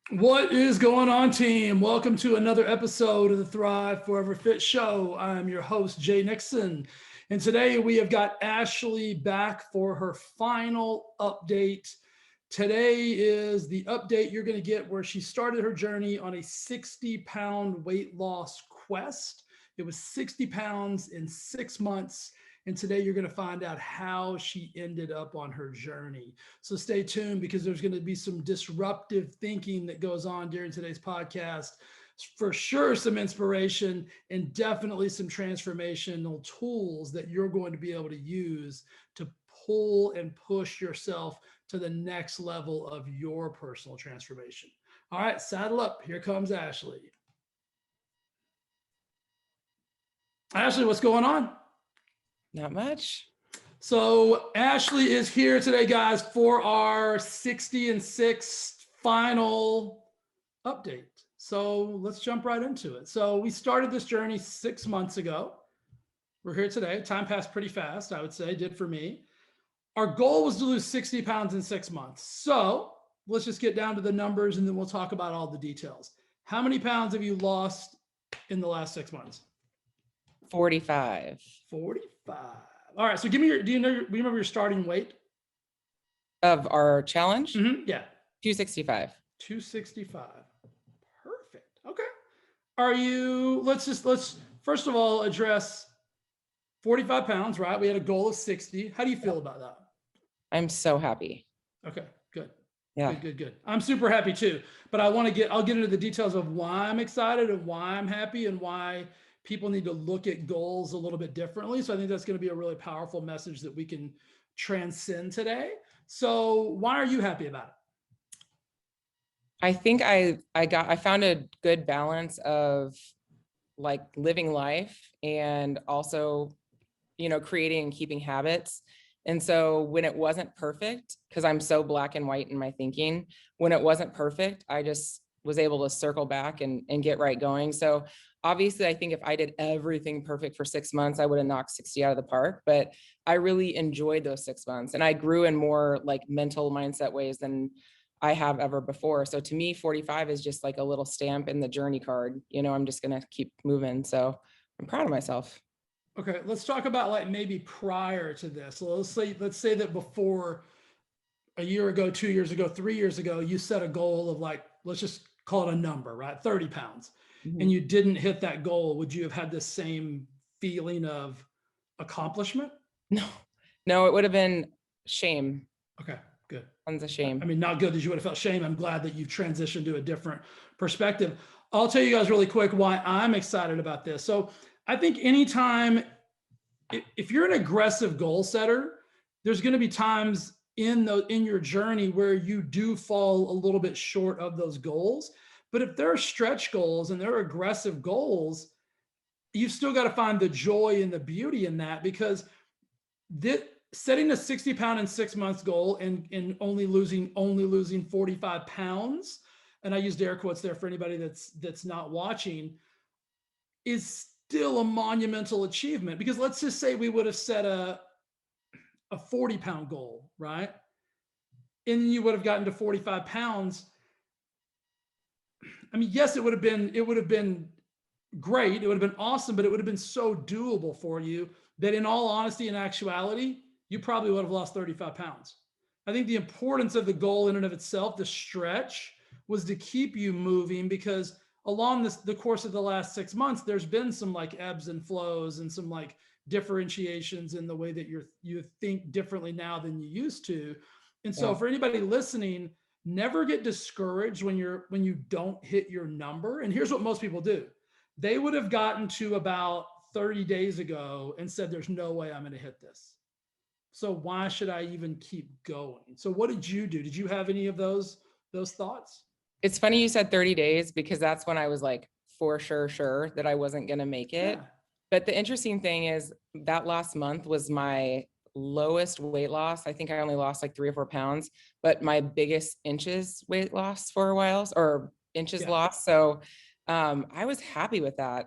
What is going on, team? Welcome to another episode of the Thrive Forever Fit Show. I'm your host, Jay Nixon. And today we have got Ashley back for her final update. Today is the update you're going to get where she started her journey on a 60-pound weight loss quest. It was 60 pounds in 6 months. And today you're going to find out how she ended up on her journey. So stay tuned because there's going to be some disruptive thinking that goes on during today's podcast. For sure, some inspiration and definitely some transformational tools that you're going to be able to use to pull and push yourself to the next level of your personal transformation. All right, saddle up. Here comes Ashley. Ashley, what's going on? Not much. So Ashley is here today, guys, for our 60 and 6 final update. So let's jump right into it. So we started this journey 6 months ago. We're here today. Time passed pretty fast, I would say, did for me. Our goal was to lose 60 pounds in 6 months. So let's just get down to the numbers and then we'll talk about all the details. How many pounds have you lost in the last 6 months? 45. 45. All right. So give me your, do you remember your starting weight? Of our challenge? Yeah. 265. 265. Perfect. Okay. Are you, let's first of all address 45 pounds, right? We had a goal of 60. How do you feel about that? I'm so happy. Okay, good. Yeah. Good. I'm super happy too, but I'll get into the details of why I'm excited and why I'm happy and why people need to look at goals a little bit differently. So I think that's going to be a really powerful message that we can transcend today. So why are you happy about it? I think I found a good balance of like living life and also, creating and keeping habits. And so when it wasn't perfect, because I'm so black and white in my thinking, when it wasn't perfect, I just was able to circle back and get right going. So obviously, I think if I did everything perfect for 6 months, I would have knocked 60 out of the park. But I really enjoyed those 6 months and I grew in more like mental mindset ways than I have ever before. So to me, 45 is just like a little stamp in the journey card. I'm just going to keep moving. So I'm proud of myself. Okay, let's talk about like maybe prior to this. So let's say that before a year ago, 2 years ago, 3 years ago, you set a goal of like, let's just call it a number, right? 30 pounds. Mm-hmm. And you didn't hit that goal. Would you have had the same feeling of accomplishment? No, it would have been shame. Okay, good. Tons of shame. I mean, not good that you would have felt shame. I'm glad that you've transitioned to a different perspective. I'll tell you guys really quick why I'm excited about this. So I think anytime, if you're an aggressive goal setter, there's going to be times in your journey where you do fall a little bit short of those goals. But if there are stretch goals and there are aggressive goals, you've still got to find the joy and the beauty in that, because setting a 60-pound in 6 months goal and only losing 45 pounds, and I used air quotes there for anybody that's not watching, is still a monumental achievement. Because let's just say we would have set a 40-pound goal, right? And you would have gotten to 45 pounds. I mean, yes, it would have been great. It would have been awesome, but it would have been so doable for you that in all honesty and actuality, you probably would have lost 35 pounds. I think the importance of the goal in and of itself, the stretch, was to keep you moving, because along the course of the last 6 months, there's been some like ebbs and flows and some like differentiations in the way that you think differently now than you used to. And so for anybody listening, never get discouraged when you don't hit your number. And here's what most people do. They would have gotten to about 30 days ago and said, there's no way I'm going to hit this. So why should I even keep going? So what did you do? Did you have any of those thoughts? It's funny you said 30 days because that's when I was like, for sure that I wasn't going to make it. Yeah. But the interesting thing is that last month was my lowest weight loss. I think I only lost like 3 or 4 pounds, but my biggest inches weight loss for a while, or inches lost. So I was happy with that.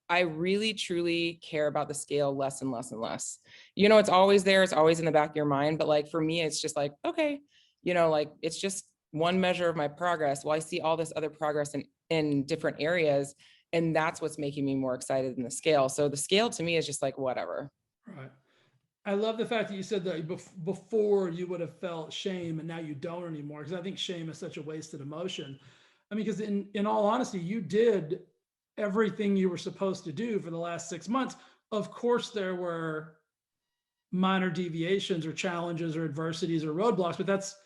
I really truly care about the scale less and less and less. It's always there. It's always in the back of your mind. But like, for me, it's just like, okay, like it's just one measure of my progress. Well, I see all this other progress in different areas. And that's what's making me more excited than the scale. So the scale to me is just like, whatever. Right. I love the fact that you said that before you would have felt shame and now you don't anymore, because I think shame is such a wasted emotion. I mean, because in all honesty, you did everything you were supposed to do for the last 6 months. Of course, there were minor deviations or challenges or adversities or roadblocks, but that's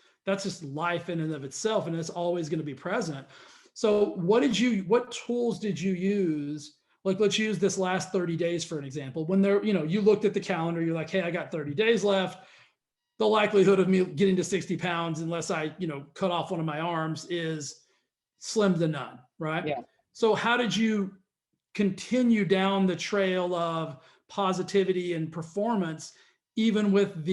just life in and of itself, and it's always going to be present. So what tools did you use? Like, let's use this last 30 days for an example. When you looked at the calendar, you're like, hey, I got 30 days left. The likelihood of me getting to 60 pounds, unless I, cut off one of my arms, is slim to none, right? Yeah. So how did you continue down the trail of positivity and performance, even with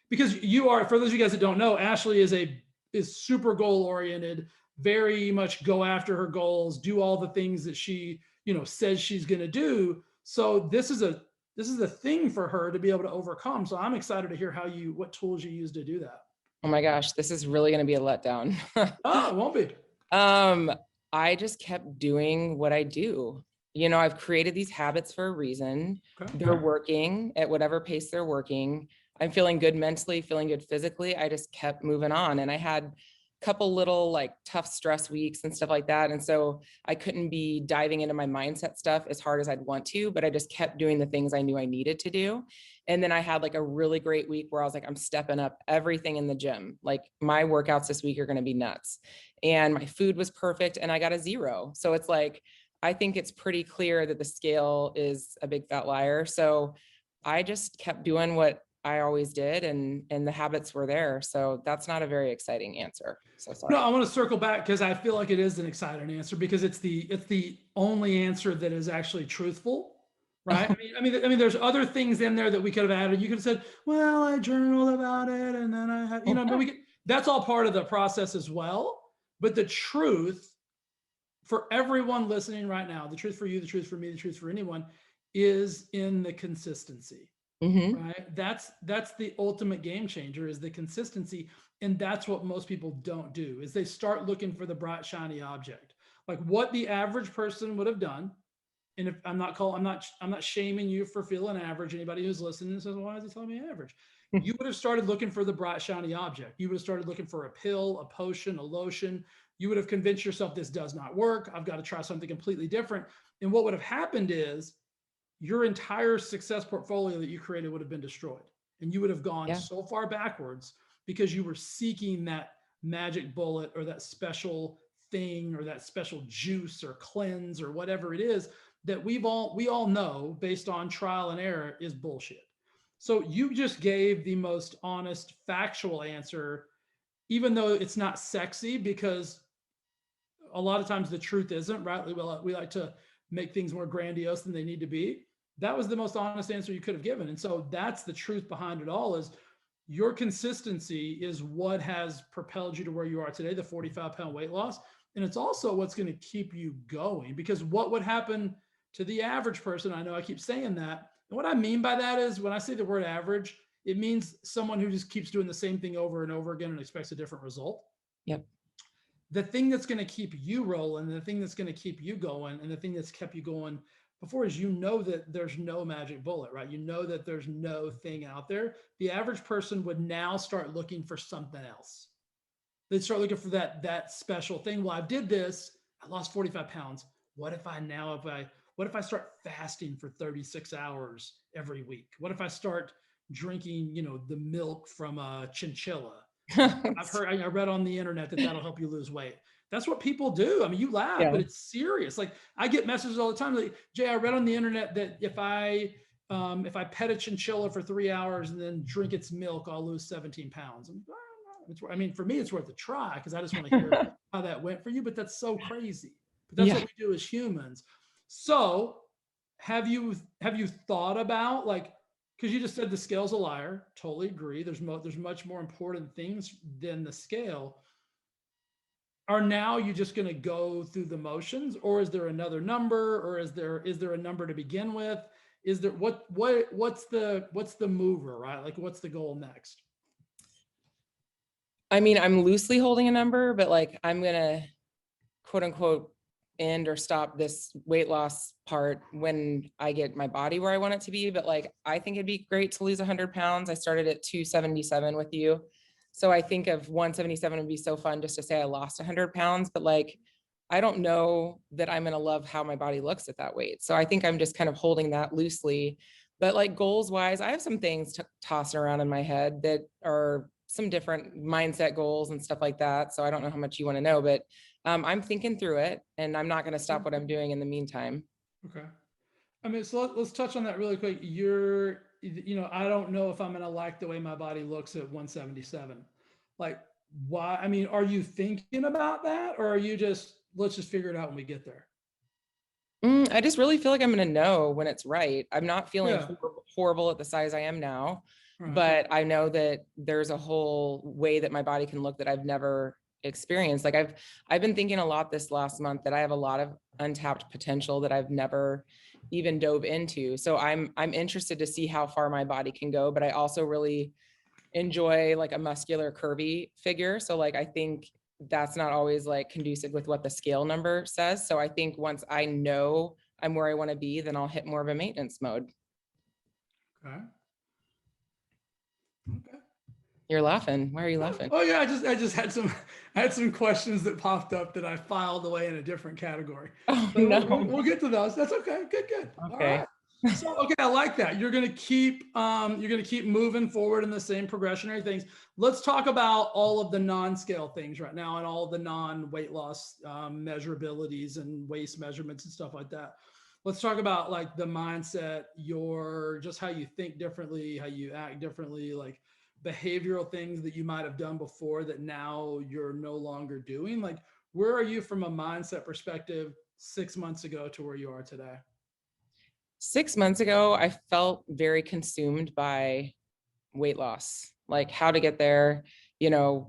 because for those of you guys that don't know, Ashley is super goal oriented, very much go after her goals, do all the things that she, says she's going to do. So this is a thing for her to be able to overcome. So I'm excited to hear what tools you use to do that. Oh my gosh, this is really going to be a letdown. Oh, it won't be. I just kept doing what I do. I've created these habits for a reason. Okay. They're working at whatever pace they're working. I'm feeling good mentally, feeling good physically. I just kept moving on. And I had a couple little like tough stress weeks and stuff like that. And so I couldn't be diving into my mindset stuff as hard as I'd want to, but I just kept doing the things I knew I needed to do. And then I had like a really great week where I was like, I'm stepping up everything in the gym. Like my workouts this week are going to be nuts. And my food was perfect and I got a 0. So it's like, I think it's pretty clear that the scale is a big fat liar. So I just kept doing what I always did, and the habits were there. So that's not a very exciting answer. So sorry. No, I want to circle back because I feel like it is an exciting answer, because it's the only answer that is actually truthful, right? I mean, there's other things in there that we could have added. You could have said, "Well, I journaled about it, and then I had," but that's all part of the process as well. But the truth for everyone listening right now, the truth for you, the truth for me, the truth for anyone, is in the consistency. Mm-hmm. Right? That's the ultimate game changer, is the consistency. And that's what most people don't do, is they start looking for the bright, shiny object, like what the average person would have done. And if I'm not shaming you for feeling average. Anybody who's listening says, well, why is he telling me average? You would have started looking for the bright, shiny object. You would have started looking for a pill, a potion, a lotion. You would have convinced yourself this does not work. I've got to try something completely different. And what would have happened is your entire success portfolio that you created would have been destroyed. And you would have gone so far backwards because you were seeking that magic bullet or that special thing or that special juice or cleanse or whatever it is that we all know based on trial and error is bullshit. So you just gave the most honest, factual answer, even though it's not sexy, because a lot of times the truth isn't, right? We like to make things more grandiose than they need to be. That was the most honest answer you could have given. And so that's the truth behind it all, is your consistency is what has propelled you to where you are today, the 45-pound weight loss. And it's also what's going to keep you going, because what would happen to the average person? I know I keep saying that. And what I mean by that is, when I say the word average, it means someone who just keeps doing the same thing over and over again and expects a different result. Yep. The thing that's going to keep you rolling, the thing that's going to keep you going, and the thing that's kept you going before is, that there's no magic bullet, right? That there's no thing out there. The average person would now start looking for something else. They'd start looking for that special thing. Well, I did this, I lost 45 pounds. What if I start fasting for 36 hours every week? What if I start drinking, the milk from a chinchilla? I read on the internet that that'll help you lose weight. That's what people do. I mean, you laugh, but it's serious. Like, I get messages all the time like, Jay, I read on the internet that if I pet a chinchilla for 3 hours and then drink its milk, I'll lose 17 pounds. I mean, for me, it's worth a try, because I just want to hear how that went for you. But that's so crazy. But that's what we do as humans. So have you thought about, like, because you just said the scale's a liar. Totally agree. There's much more important things than the scale. Are now you just going to go through the motions, or is there another number, or is there a number to begin with? Is there what's the mover, right? Like, what's the goal next? I mean, I'm loosely holding a number, but like I'm gonna quote unquote end or stop this weight loss part when I get my body where I want it to be. But like, I think it'd be great to lose 100 pounds. I started at 277 with you. So I think of 177 would be so fun just to say I lost 100 pounds, but like, I don't know that I'm going to love how my body looks at that weight. So I think I'm just kind of holding that loosely. But like goals wise, I have some things tossing around in my head that are some different mindset goals and stuff like that. So I don't know how much you want to know, but I'm thinking through it and I'm not going to stop what I'm doing in the meantime. Okay. I mean, so let's touch on that really quick. I don't know if I'm going to like the way my body looks at 177. Like, why? I mean, are you thinking about that, or are you just, let's just figure it out when we get there? I just really feel like I'm going to know when it's right. I'm not feeling Yeah. horrible at the size I am now, All right. but I know that there's a whole way that my body can look that I've never experienced. Like I've been thinking a lot this last month that I have a lot of untapped potential that I've never even dove into. So I'm interested to see how far my body can go, but I also really enjoy like a muscular curvy figure. So like I think that's not always like conducive with what the scale number says. So I think once I know I'm where I want to be, then I'll hit more of a maintenance mode. Okay. Okay. You're laughing. Why are you laughing? Oh yeah, I just had some I had some questions that popped up that I filed away in a different category. Oh But no. we'll get to those. That's okay. Good, good. All Okay. right. So okay, I like that. You're gonna keep moving forward in the same progressionary things. Let's talk about all of the non-scale things right now and all the non-weight loss measurabilities and waist measurements and stuff like that. Let's talk about like the mindset, your just how you think differently, how you act differently, like behavioral things that you might have done before that now you're no longer doing. Like, where are you from a mindset perspective 6 months ago to where you are today? 6 months ago, I felt very consumed by weight loss, like how to get there,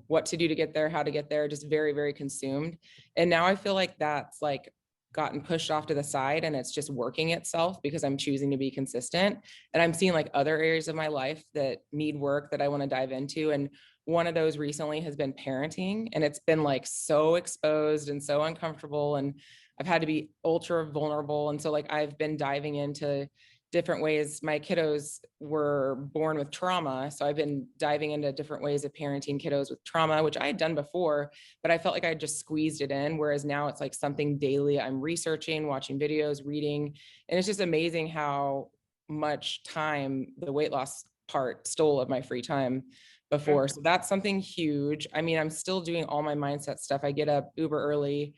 what to do to get there, how to get there, just very, very consumed. And now I feel like that's like gotten pushed off to the side and it's just working itself because I'm choosing to be consistent. And I'm seeing like other areas of my life that need work that I want to dive into. And one of those recently has been parenting. And it's been like so exposed and so uncomfortable. And I've had to be ultra vulnerable. And so like I've been diving into different ways. My kiddos were born with trauma. So I've been diving into different ways of parenting kiddos with trauma, which I had done before, but I felt like I just squeezed it in. Whereas now it's like something daily I'm researching, watching videos, reading. And it's just amazing how much time the weight loss part stole of my free time Okay. before. So that's something huge. I mean, I'm still doing all my mindset stuff. I get up uber early,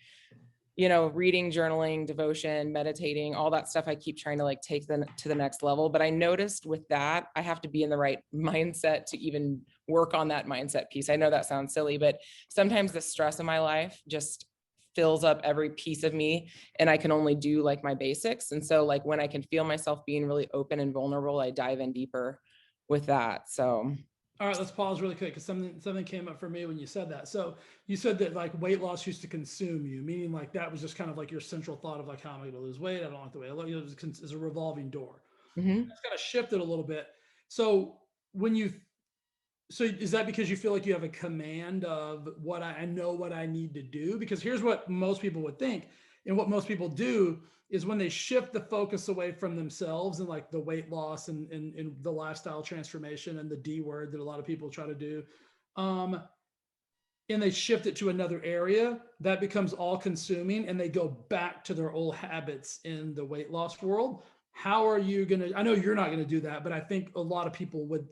reading, journaling, devotion, meditating, all that stuff. I keep trying to like take them to the next level. But I noticed with that, I have to be in the right mindset to even work on that mindset piece. I know that sounds silly, but sometimes the stress of my life just fills up every piece of me and I can only do like my basics. And so like when I can feel myself being really open and vulnerable, I dive in deeper with that. So All right, let's pause really quick because something came up for me when you said that. So you said that like weight loss used to consume you, meaning like that was just kind of like your central thought of like how am I going to lose weight? I don't like the way I look. It's a revolving door. mhm. That's kind of shifted a little bit. So when you so is that because you feel like you have a command of I know what I need to do? Because here's what most people would think, and what most people do is when they shift the focus away from themselves and like the weight loss and the lifestyle transformation and the D word that a lot of people try to do, um, and they shift it to another area, that becomes all consuming and they go back to their old habits in the weight loss world. How are you going to, I know you're not going to do that, but I think a lot of people would,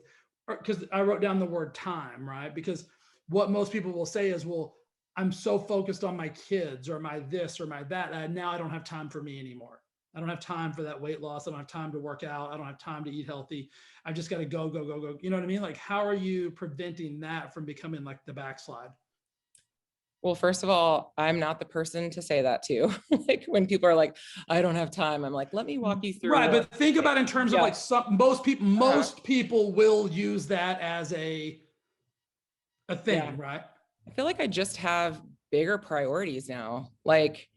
because I wrote down the word time, right? Because what most people will say is, well, I'm so focused on my kids or my this or my that. And now I don't have time for me anymore. I don't have time for that weight loss. I don't have time to work out. I don't have time to eat healthy. I've just got to go, go, go, go. You know what I mean? Like, how are you preventing that from becoming like the backslide? Well, first of all, I'm not the person to say that to. Like when people are like, I don't have time, I'm like, let me walk you through Right, what. but think about in terms of Yeah. like most people Uh-huh. will use that as a Yeah. thing, right? I feel like I just have bigger priorities now. Like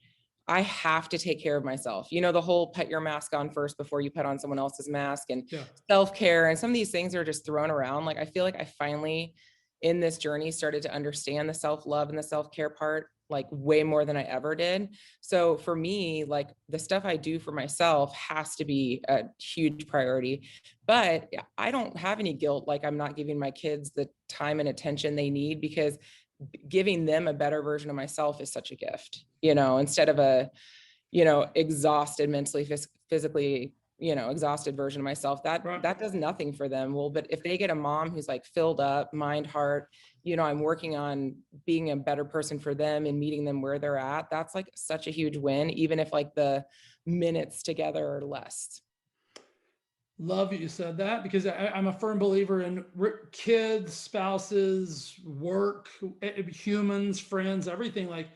I have to take care of myself. The whole put your mask on first before you put on someone else's mask and Yeah. self-care and some of these things are just thrown around. Like I feel like I finally in this journey started to understand the self-love and the self-care part like way more than I ever did. So for me, like the stuff I do for myself has to be a huge priority. But I don't have any guilt like I'm not giving my kids the time and attention they need, because giving them a better version of myself is such a gift, instead of a, exhausted mentally, physically, exhausted version of myself, that Right. that does nothing for them. Well, but if they get a mom who's like filled up mind, heart, I'm working on being a better person for them and meeting them where they're at, that's like such a huge win, even if like the minutes together are less. Love that you said that, because I'm a firm believer in kids, spouses, work, humans, friends, everything. Like,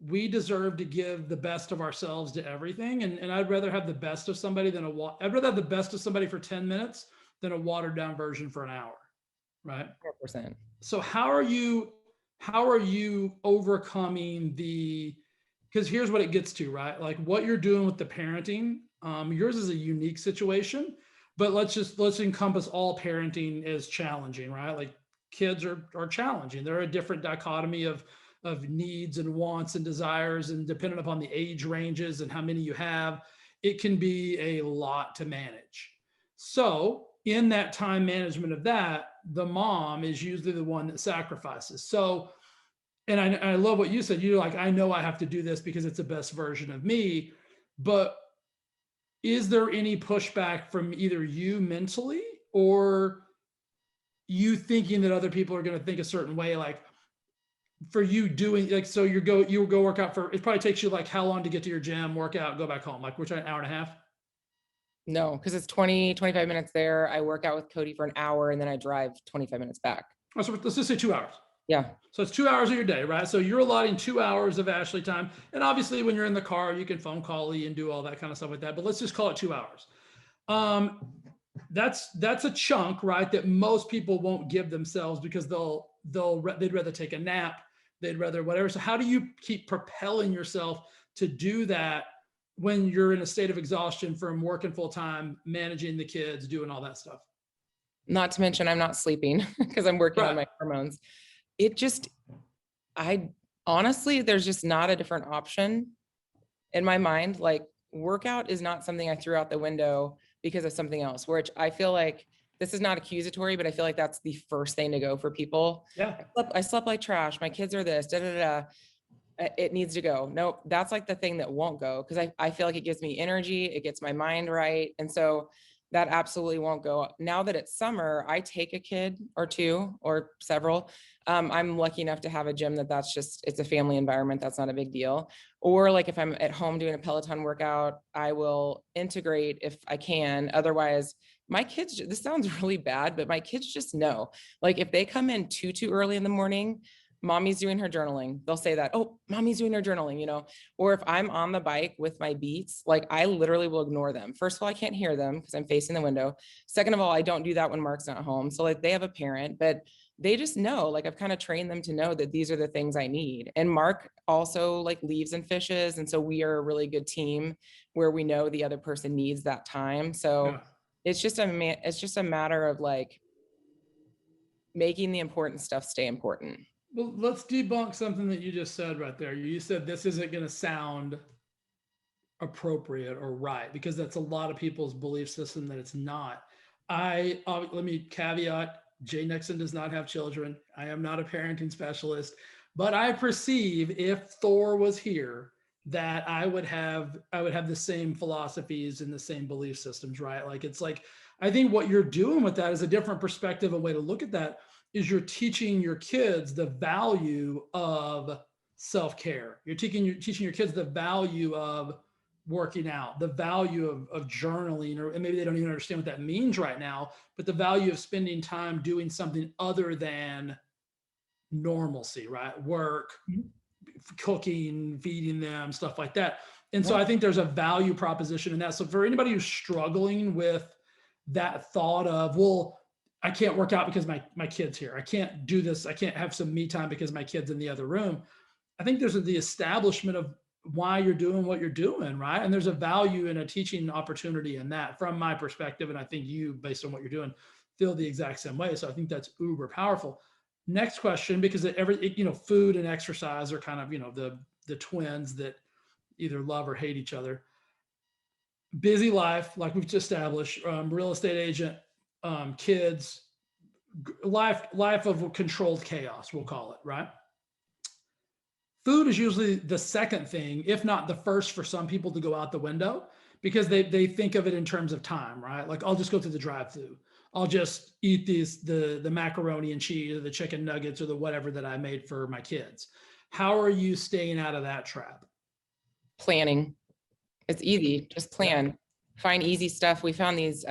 we deserve to give the best of ourselves to everything. And I'd rather have the best of somebody I'd rather have the best of somebody for 10 minutes than a watered down version for an hour. Right. 100%. So how are you overcoming because here's what it gets to, right? Like what you're doing with the parenting, yours is a unique situation, but let's encompass all parenting as challenging, right? Like kids are challenging. They're a different dichotomy of needs and wants and desires, and depending upon the age ranges and how many you have, it can be a lot to manage. So in that time management of that, the mom is usually the one that sacrifices. So, and I love what you said. You're like, I know I have to do this because it's the best version of me. But is there any pushback from either you mentally, or you thinking that other people are going to think a certain way? Like for you doing, like, so you go work out for, it probably takes you like how long to get to your gym, work out, go back home? Like we're trying an hour and a half. No, because it's 25 minutes there. I work out with Cody for an hour and then I drive 25 minutes back. Oh, so let's just say 2 hours. Yeah. So it's 2 hours of your day, right? So you're allotting 2 hours of Ashley time. And obviously, when you're in the car, you can phone call Lee and do all that kind of stuff like that. But let's just call it 2 hours. That's a chunk, right? That most people won't give themselves because they'd rather take a nap, they'd rather whatever. So how do you keep propelling yourself to do that when you're in a state of exhaustion from working full time, managing the kids, doing all that stuff? Not to mention I'm not sleeping because I'm working on my hormones. I honestly, there's just not a different option in my mind. Like workout is not something I threw out the window because of something else, which I feel like this is not accusatory, but I feel like that's the first thing to go for people. Yeah. I slept like trash. My kids are this, it needs to go. Nope. That's like the thing that won't go, because I feel like it gives me energy. It gets my mind right. And so that absolutely won't go. Now that it's summer, I take a kid or two or several. I'm lucky enough to have a gym it's a family environment. That's not a big deal. Or like if I'm at home doing a Peloton workout, I will integrate if I can. Otherwise, my kids, this sounds really bad, but my kids just know, like if they come in too early in the morning, mommy's doing her journaling. They'll say that, oh, mommy's doing her journaling, or if I'm on the bike with my beats, like I literally will ignore them. First of all, I can't hear them because I'm facing the window. Second of all, I don't do that when Mark's not home. So like they have a parent, but they just know, like I've kind of trained them to know that these are the things I need. And Mark also like leaves and fishes. And so we are a really good team where we know the other person needs that time. So Yeah. it's just a matter of like making the important stuff stay important. Well, let's debunk something that you just said right there. You said this isn't going to sound appropriate or right, because that's a lot of people's belief system that it's not. Let me caveat, Jay Nixon does not have children. I am not a parenting specialist, but I perceive if Thor was here that I would have the same philosophies and the same belief systems, right? Like it's like, I think what you're doing with that is a different perspective. A way to look at that is you're teaching your kids the value of self-care. You're teaching your kids the value of working out, the value of journaling, and maybe they don't even understand what that means right now, but the value of spending time doing something other than normalcy, right? Work, cooking, feeding them, stuff like that. And so I think there's a value proposition in that. So for anybody who's struggling with that thought of, well, I can't work out because my kid's here, I can't do this, I can't have some me time because my kid's in the other room, I think there's the establishment of why you're doing what you're doing, right? And there's a value in a teaching opportunity in that, from my perspective. And I think you, based on what you're doing, feel the exact same way. So I think that's uber powerful. Next question, because food and exercise are kind of, the twins that either love or hate each other. Busy life, like we've just established, real estate agent, kids, life of controlled chaos, we'll call it, right? Food is usually the second thing, if not the first, for some people to go out the window, because they think of it in terms of time, right? Like, I'll just go to the drive-through. I'll just eat the macaroni and cheese or the chicken nuggets or the whatever that I made for my kids. How are you staying out of that trap? Planning. It's easy. Just Yeah. plan. Find easy stuff. We found these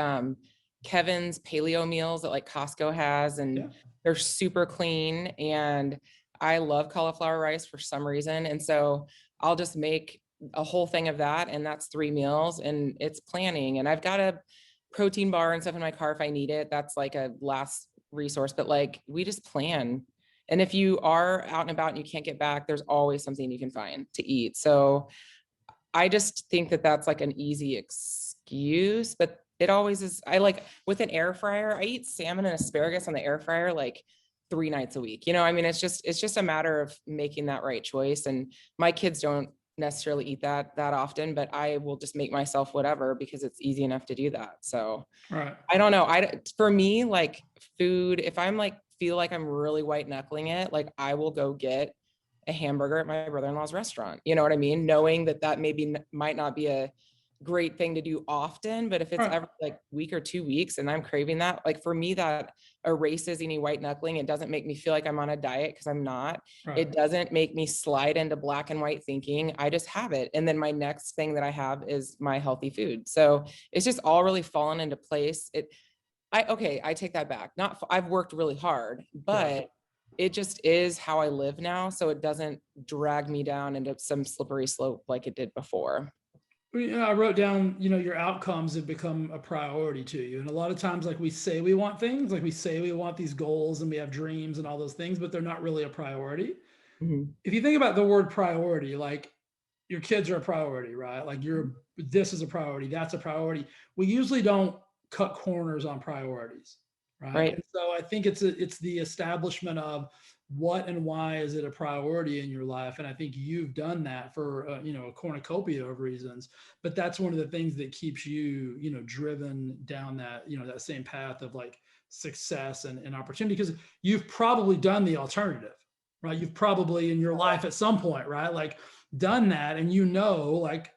Kevin's paleo meals that like Costco has, and Yeah. they're super clean. And I love cauliflower rice for some reason. And so I'll just make a whole thing of that. And that's 3 meals, and it's planning. And I've got a protein bar and stuff in my car if I need it. That's like a last resource, but like we just plan. And if you are out and about and you can't get back, there's always something you can find to eat. So I just think that that's like an easy excuse, but it always is. I like with an air fryer, I eat salmon and asparagus on the air fryer like 3 nights a week. I mean, it's just a matter of making that right choice. And my kids don't necessarily eat that often, but I will just make myself whatever because it's easy enough to do that. So Right. I don't know. For me, like food, if I'm like feel like I'm really white knuckling it, like I will go get a hamburger at my brother-in-law's restaurant. You know what I mean? Knowing that maybe might not be a great thing to do often, but if it's Right. every like week or 2 weeks and I'm craving that, like for me, that erases any white knuckling. It doesn't make me feel like I'm on a diet because I'm not. Right. It doesn't make me slide into black and white thinking. I just have it. And then my next thing that I have is my healthy food. So it's just all really fallen into place. I take that back. I've worked really hard, but it just is how I live now. So it doesn't drag me down into some slippery slope like it did before. I wrote down, your outcomes have become a priority to you. And a lot of times, like, we say we want things, like we say we want these goals and we have dreams and all those things, but they're not really a priority. Mhm. If you think about the word priority, like, your kids are a priority, right? Like, this is a priority, that's a priority. We usually don't cut corners on priorities, right? Right. And so I think it's the establishment of what and why is it a priority in your life. And I think you've done that for a cornucopia of reasons, but that's one of the things that keeps you driven down that same path of like success and opportunity, because you've probably done the alternative, right? You've probably in your life at some point, right, like, done that. And like,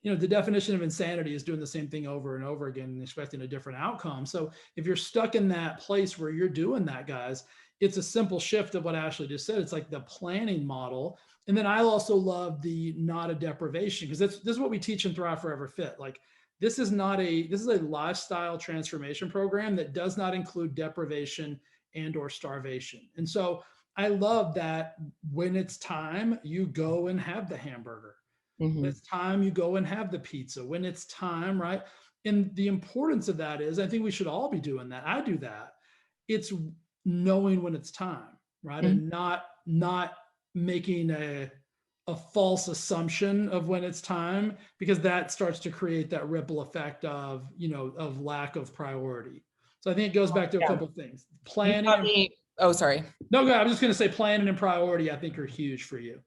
the definition of insanity is doing the same thing over and over again and expecting a different outcome. So if you're stuck in that place where you're doing that, guys, it's a simple shift of what Ashley just said. It's like the planning model. And then I also love the not a deprivation, because this is what we teach in Thrive Forever Fit. Like, this is a lifestyle transformation program that does not include deprivation and or starvation. And so I love that when it's time, you go and have the hamburger. When Mhm. it's time, you go and have the pizza. When it's time, right? And the importance of that is, I think we should all be doing that. I do that. It's knowing when it's time, right? Mhm. And not making a false assumption of when it's time, because that starts to create that ripple effect of of lack of priority. So I think it goes back to a Yeah. couple of things. You Planning taught and me. Oh, sorry. no, go ahead. I was just going to say planning and priority, I think, are huge for you.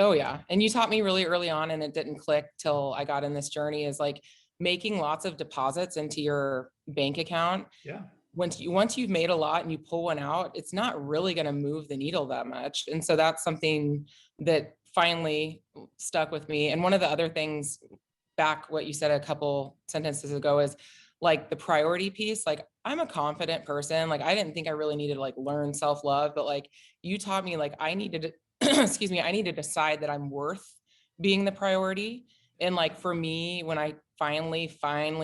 Oh yeah. And you taught me really early on, and it didn't click till I got in this journey, is like making lots of deposits into your bank account. Yeah. Once you've made a lot and you pull one out, it's not really going to move the needle that much. And so that's something that finally stuck with me. And one of the other things, back what you said a couple sentences ago, is like the priority piece. Like, I'm a confident person. Like, I didn't think I really needed to like learn self-love, but like you taught me, like I needed to, excuse me, I need to decide that I'm worth being the priority. And like for me, when I finally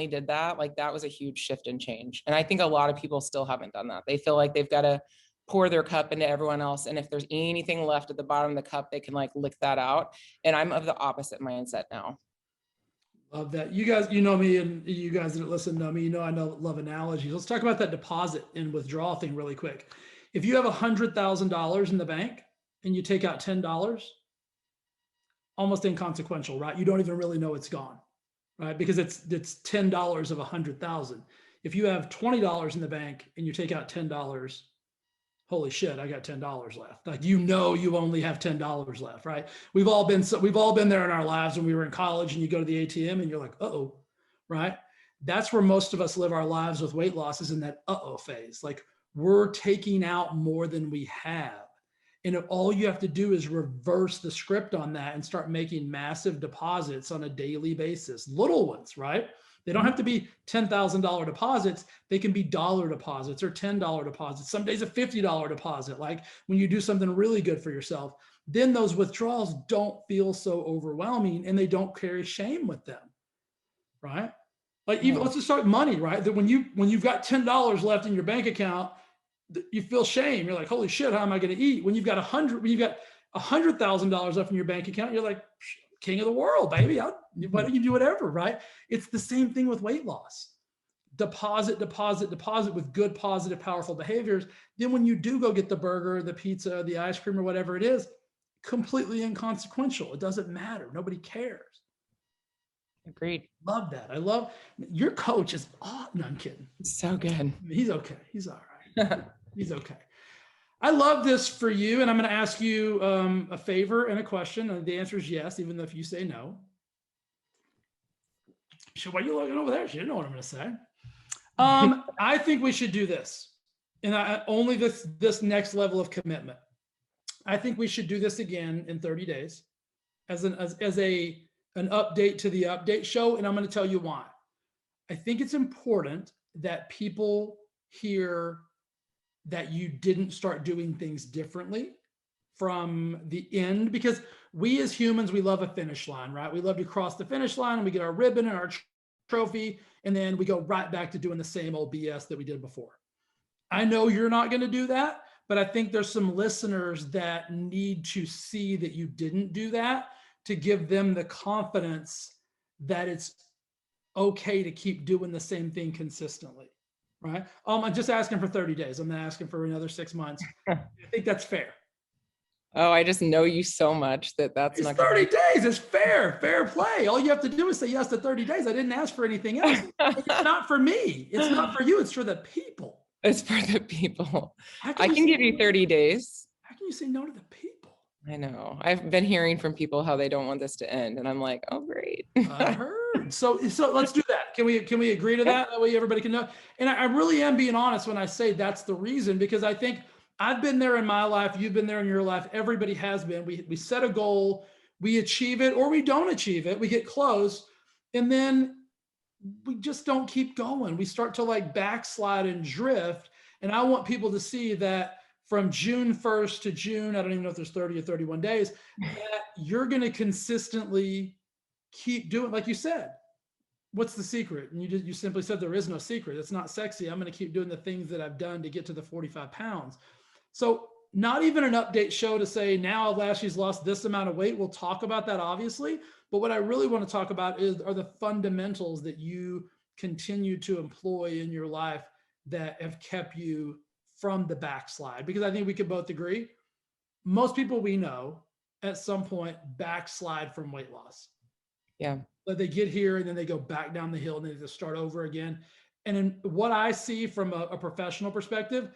did that, like that was a huge shift and change. And I think a lot of people still haven't done that. They feel like they've got to pour their cup into everyone else. And if there's anything left at the bottom of the cup, they can like lick that out. And I'm of the opposite mindset now. Love that. You guys, you know me, and you guys that listen know me, I love analogies. Let's talk about that deposit and withdrawal thing really quick. If you have $100,000 in the bank and you take out $10, almost inconsequential, right? You don't even really know it's gone, right? Because it's $10 of 100,000. If you have $20 in the bank and you take out $10, holy shit, I got $10 left. Like, you only have $10 left, right? We've all been there in our lives when we were in college and you go to the ATM and you're like, uh-oh, right? That's where most of us live our lives with weight loss, is in that uh-oh phase. Like, we're taking out more than we have. And all you have to do is reverse the script on that and start making massive deposits on a daily basis, little ones, right? They don't have to be $10,000 deposits. They can be dollar deposits or $10 deposits. Some days a $50 deposit, like when you do something really good for yourself. Then those withdrawals don't feel so overwhelming and they don't carry shame with them, right? Like, even, Yeah. let's just start money, right? That when you've got $10 left in your bank account, you feel shame. You're like, holy shit, how am I going to eat? When you've got $100,000 left in your bank account, you're like, king of the world, baby. Why don't you do whatever, right? It's the same thing with weight loss. Deposit, deposit, deposit with good, positive, powerful behaviors. Then when you do go get the burger, the pizza, the ice cream, or whatever it is, completely inconsequential. It doesn't matter. Nobody cares. Agreed. Love that. I love your coach is, oh, no, I'm kidding. So good. He's okay. He's all right. He's okay. I love this for you, and I'm going to ask you a favor and a question. And the answer is yes, even though if you say no. So why are you looking over there? She didn't know what I'm going to say. I think we should do this, and only this next level of commitment. I think we should do this again in 30 days as an update to the update show, and I'm going to tell you why. I think it's important that people hear that you didn't start doing things differently from the end, because we as humans, we love a finish line, right? We love to cross the finish line and we get our ribbon and our trophy, and then we go right back to doing the same old BS that we did before. I know you're not going to do that, but I think there's some listeners that need to see that you didn't do that, to give them the confidence that it's okay to keep doing the same thing consistently, right? I'm just asking for 30 days. I'm not asking for another 6 months. I think that's fair. Oh, I just know you so much that's It's not 30 days. It's fair play. All you have to do is say yes to 30 days. I didn't ask for anything else. It's not for me. It's not for you. It's for the people. It's for the people. I you can say give you no? 30 days. How can you say no to the people? I know. I've been hearing from people how they don't want this to end, and I'm like, oh, great. I heard. So let's do that. Can we agree to that? That way everybody can know. And I really am being honest when I say that's the reason, because I think I've been there in my life. You've been there in your life. Everybody has been. We set a goal, we achieve it, or we don't achieve it. We get close, and then we just don't keep going. We start to like backslide and drift. And I want people to see that from June 1st to June, I don't even know if there's 30 or 31 days, that you're going to consistently keep doing, like you said. What's the secret? And you simply said there is no secret. It's not sexy. I'm going to keep doing the things that I've done to get to the 45 pounds. So not even an update show to say now she's lost this amount of weight. We'll talk about that, obviously. But what I really want to talk about are the fundamentals that you continue to employ in your life that have kept you from the backslide. Because I think we could both agree, most people we know at some point backslide from weight loss. Yeah. But they get here and then they go back down the hill and they just start over again. And in what I see from a professional perspective,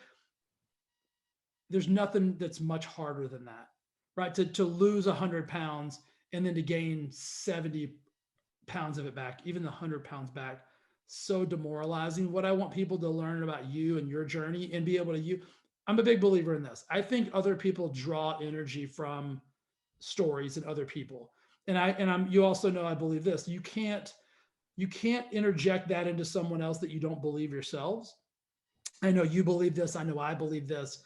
there's nothing that's much harder than that, right? To lose 100 pounds and then to gain 70 pounds of it back, even the 100 pounds back, so demoralizing. What I want people to learn about you and your journey and be able to I'm a big believer in this. I think other people draw energy from stories and other people. You also know, I believe this, you can't interject that into someone else that you don't believe yourselves. I know you believe this. I know I believe this.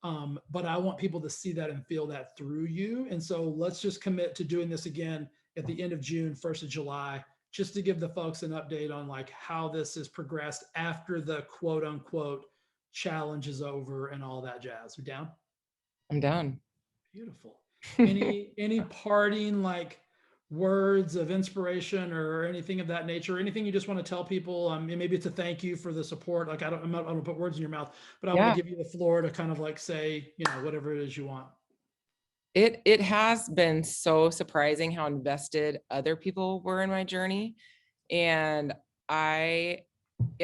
But I want people to see that and feel that through you. And so let's just commit to doing this again at the end of June, 1st of July, just to give the folks an update on like how this has progressed after the quote unquote challenge is over and all that jazz. We down? I'm down. Beautiful. Any parting like words of inspiration or anything of that nature, anything you just want to tell people? Maybe it's a thank you for the support. Like I don't want to put words in your mouth, but I want to give you the floor to kind of like say, whatever it is you want. It has been so surprising how invested other people were in my journey. And I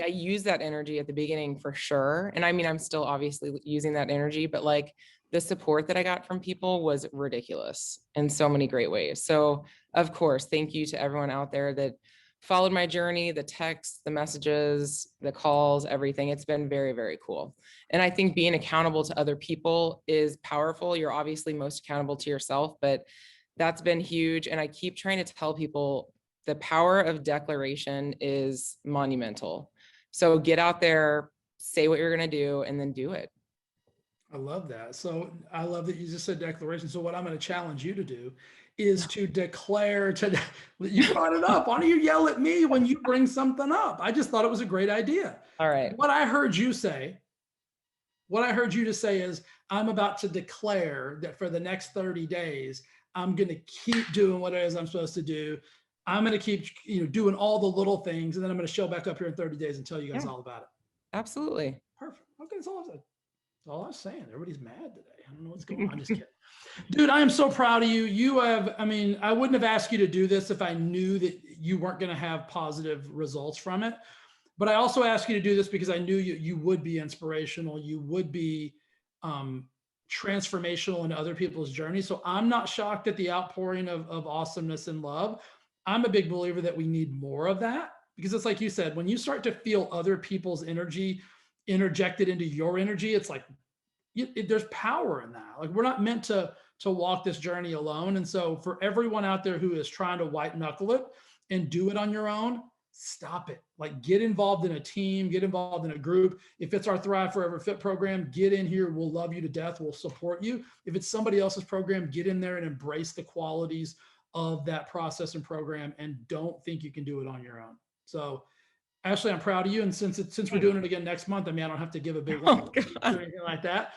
I use that energy at the beginning for sure. And I mean, I'm still obviously using that energy, but like the support that I got from people was ridiculous in so many great ways. So, of course, thank you to everyone out there that followed my journey, the texts, the messages, the calls, everything. It's been very, very cool. And I think being accountable to other people is powerful. You're obviously most accountable to yourself, but that's been huge. And I keep trying to tell people the power of declaration is monumental. So get out there, say what you're going to do, and then do it. I love that. So I love that you just said declaration. So what I'm going to challenge you to do is to declare to you brought it up. Why don't you yell at me when you bring something up? I just thought it was a great idea. All right. What I heard you say is I'm about to declare that for the next 30 days, I'm going to keep doing what it is I'm supposed to do. I'm going to keep, doing all the little things. And then I'm going to show back up here in 30 days and tell you guys all about it. Absolutely. Perfect. Okay. That's all I said. That's all I was saying. Everybody's mad today. I don't know what's going on. I'm just kidding. Dude, I am so proud of you. I wouldn't have asked you to do this if I knew that you weren't going to have positive results from it. But I also asked you to do this because I knew you would be inspirational. You would be transformational in other people's journey. So I'm not shocked at the outpouring of awesomeness and love. I'm a big believer that we need more of that, because it's like you said, when you start to feel other people's energy interjected into your energy, it's like there's power in that. Like, we're not meant to walk this journey alone. And so for everyone out there who is trying to white knuckle it and do it on your own, stop it. Like, get involved in a team, get involved in a group. If it's our Thrive Forever Fit program, get in here. We'll love you to death. We'll support you. If it's somebody else's program, get in there and embrace the qualities of that process and program, and don't think you can do it on your own. So Ashley, I'm proud of you. And since we're doing it again next month, I mean, I don't have to give a big one or anything like that.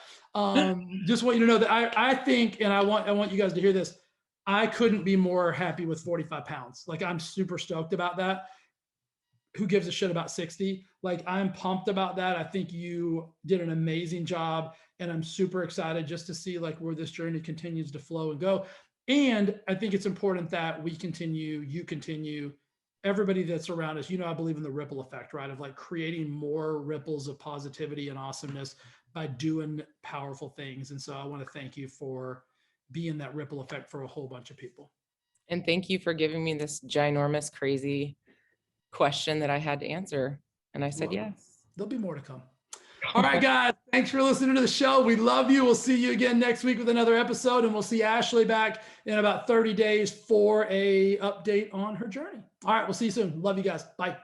Just want you to know that I think, and I want you guys to hear this, I couldn't be more happy with 45 pounds. Like, I'm super stoked about that. Who gives a shit about 60? Like, I'm pumped about that. I think you did an amazing job, and I'm super excited just to see like where this journey continues to flow and go. And I think it's important that we continue, you continue, everybody that's around us. I believe in the ripple effect, right? Of like creating more ripples of positivity and awesomeness by doing powerful things. And so I want to thank you for being that ripple effect for a whole bunch of people. And thank you for giving me this ginormous, crazy question that I had to answer. And I said, yes. There'll be more to come. All right, guys, thanks for listening to the show. We love you. We'll see you again next week with another episode, and we'll see Ashley back in about 30 days for a update on her journey. All right, we'll see you soon. Love you guys. Bye.